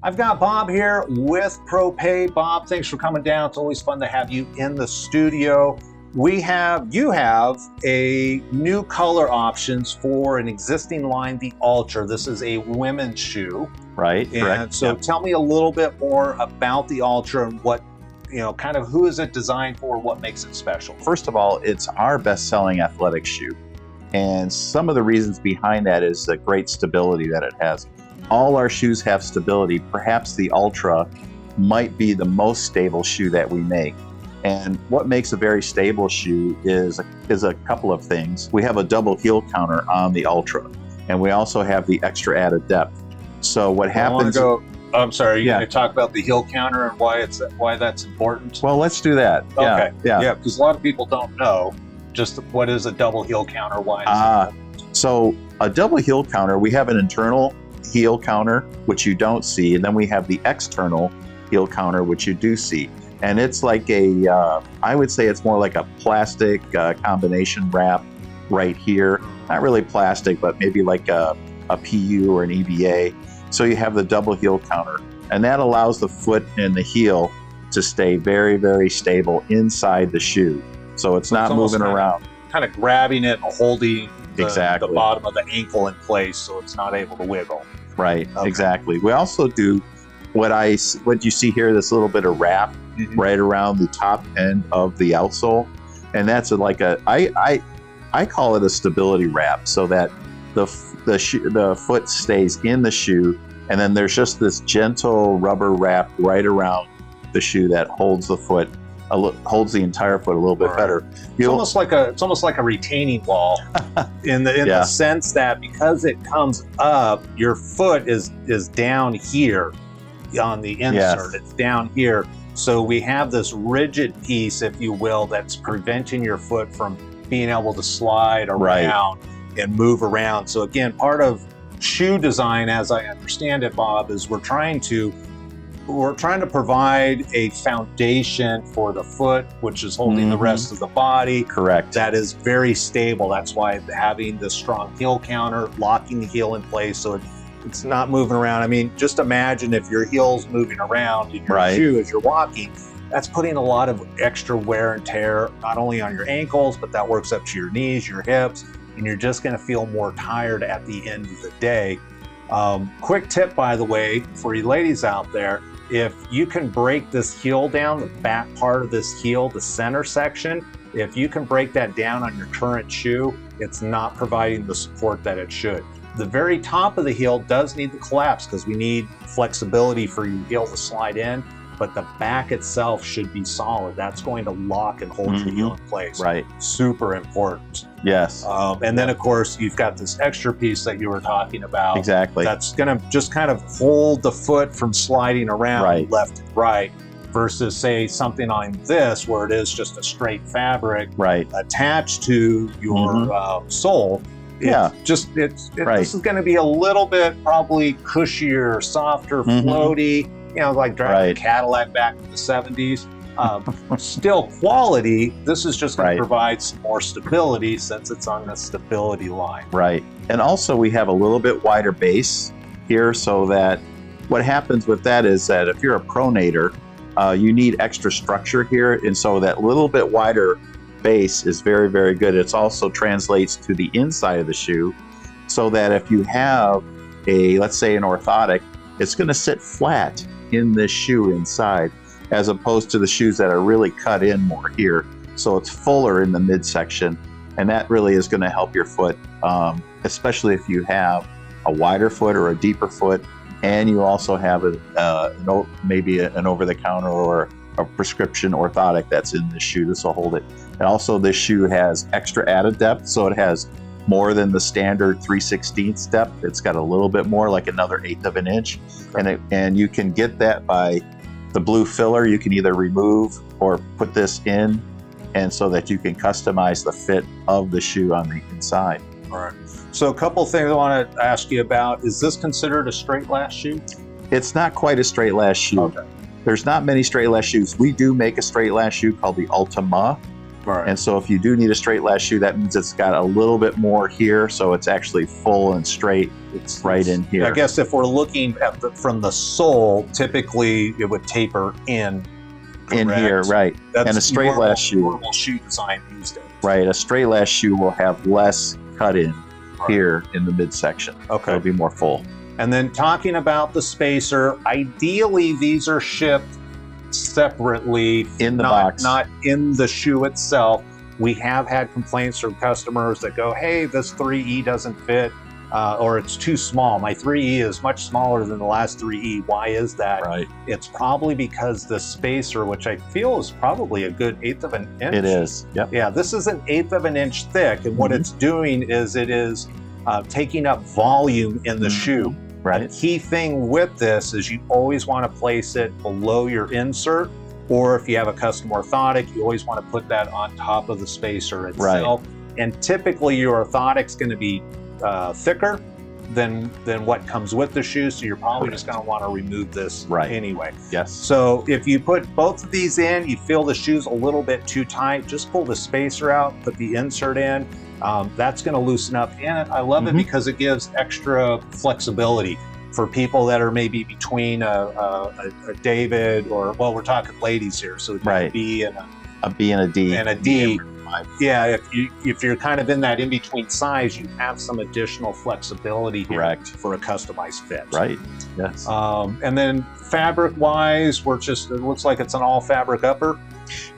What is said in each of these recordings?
I've got Bob here with Propet. Bob, thanks for coming down. It's always fun to have you in the studio. You have a new color options for an existing line, the Ultra. This is a women's shoe. Right, and correct. So tell me a little bit more about the Ultra and what, kind of who is it designed for, what makes it special? First of all, it's our best-selling athletic shoe. And some of the reasons behind that is the great stability that it has. All our shoes have stability. Perhaps the Ultra might be the most stable shoe that we make. And what makes a very stable shoe is a couple of things. We have a double heel counter on the Ultra, and we also have the extra added depth. So what happens? I'm sorry. You're going to talk about the heel counter and why that's important. Well, let's do that. Okay. Yeah. Because a lot of people don't know just what is a double heel counter. Why? So a double heel counter, we have an internal heel counter, which you don't see, and then we have the external heel counter, which you do see. And it's like I would say it's more like a plastic combination wrap right here. Not really plastic, but maybe like a PU or an EVA. So you have the double heel counter, and that allows the foot and the heel to stay very, very stable inside the shoe. So it's not moving around. Kind of grabbing it and holding the bottom of the ankle in place so it's not able to wiggle. Right, exactly. We also do what you see here, this little bit of wrap right around the top end of the outsole. And that's I call it a stability wrap, so that the foot stays in the shoe, and then there's just this gentle rubber wrap right around the shoe that holds the foot, holds the entire foot a little bit better. It's almost like a retaining wall in the sense that because it comes up, your foot is down here on the insert. It's down here. So we have this rigid piece, if you will, that's preventing your foot from being able to slide around and move around. So again, part of shoe design, as I understand it, Bob, is we're trying to provide a foundation for the foot, which is holding the rest of the body. Correct. That is very stable. That's why having the strong heel counter, locking the heel in place so it's not moving around. I mean, just imagine if your heel's moving around in your shoe as you're walking, that's putting a lot of extra wear and tear, not only on your ankles, but that works up to your knees, your hips, and you're just gonna feel more tired at the end of the day. Quick tip, by the way, for you ladies out there, if you can break this heel down, the back part of this heel, the center section, if you can break that down on your current shoe, it's not providing the support that it should. The very top of the heel does need to collapse because we need flexibility for your heel to slide in, but the back itself should be solid. That's going to lock and hold your heel in place. Right. Super important. Yes. And then, of course, you've got this extra piece that you were talking about. Exactly. That's going to just kind of hold the foot from sliding around left and right versus, say, something on this where it is just a straight fabric attached to your sole. This is going to be a little bit probably cushier, softer, floaty, like driving a Cadillac back in the 70s. Still quality. This is just going to provide some more stability since it's on the stability line. Right. And also we have a little bit wider base here, so that what happens with that is that if you're a pronator, you need extra structure here. And so that little bit wider base is very, very good. It also translates to the inside of the shoe, so that if you have let's say an orthotic, it's going to sit flat in this shoe inside, as opposed to the shoes that are really cut in more here. So it's fuller in the midsection, and that really is going to help your foot, especially if you have a wider foot or a deeper foot, and you also have maybe an over-the-counter or a prescription orthotic that's in this shoe. This will hold it. And also this shoe has extra added depth, so it has more than the standard 3/16 depth. It's got a little bit more, like another 1/8 of an inch. And you can get that by the blue filler. You can either remove or put this in, and so that you can customize the fit of the shoe on the inside. All right. So a couple things I want to ask you about. Is this considered a straight lash shoe? It's not quite a straight lash shoe. Okay. There's not many straight lash shoes. We do make a straight lash shoe called the Ultima, Right. And so if you do need a straight lash shoe, that means it's got a little bit more here, so it's actually full and straight. It's right in here. I guess if we're looking at from the sole, typically it would taper in. In here, right. That's and a straight lash shoe. Normal shoe design these days. Right. A straight lash shoe will have less cut in here in the midsection. Okay. It'll be more full. And then talking about the spacer, ideally these are shipped separately in the box, not in the shoe itself. We have had complaints from customers that go, hey, this 3E doesn't fit, or it's too small. My 3E is much smaller than the last 3E. Why is that? Right. It's probably because the spacer, which I feel is probably a good 1/8 of an inch. It is. Yep. Yeah, this is an 1/8 of an inch thick, and what it's doing is it is taking up volume in the shoe. Right. The key thing with this is you always want to place it below your insert, or if you have a custom orthotic, you always want to put that on top of the spacer itself. Right. And typically your orthotic's going to be thicker than what comes with the shoe, so you're probably just going to want to remove this anyway. Yes. So if you put both of these in, you feel the shoe's a little bit too tight, just pull the spacer out, put the insert in. That's going to loosen up, and I love it because it gives extra flexibility for people that are maybe between a David, or, well, we're talking ladies here, so a B and a B and a D. And a D. Yeah, if you're kind of in that in-between size, you have some additional flexibility here for a customized fit. Right, yes. And then fabric-wise, it looks like it's an all-fabric upper.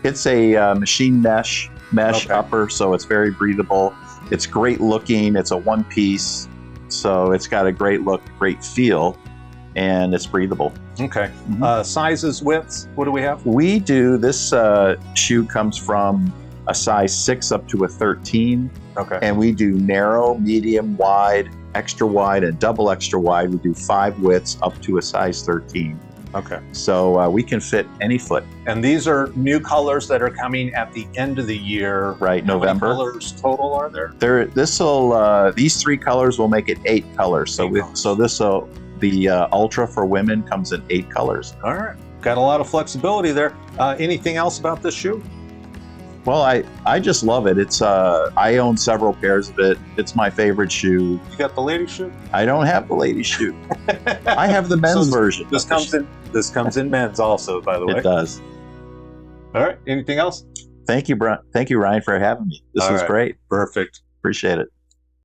It's a machine mesh upper, so it's very breathable. It's great looking. It's a one-piece, so it's got a great look, great feel, and it's breathable. Okay. Sizes, widths, what do we have? We do, this shoe comes from a size 6 up to a 13. Okay. And we do narrow, medium, wide, extra wide, and double extra wide. We do 5 widths up to a size 13. Okay. So we can fit any foot. And these are new colors that are coming at the end of the year. Right, November. How many colors total are there? These 3 colors will make it 8 colors. So the Ultra for women comes in 8 colors. All right. Got a lot of flexibility there. Anything else about this shoe? Well, I just love it. It's I own several pairs of it. It's my favorite shoe. You got the lady shoe? I don't have the lady shoe. I have the men's version. This comes in men's also, by the way. It does. All right. Anything else? Thank you, Ryan, for having me. This was great. Perfect. Appreciate it.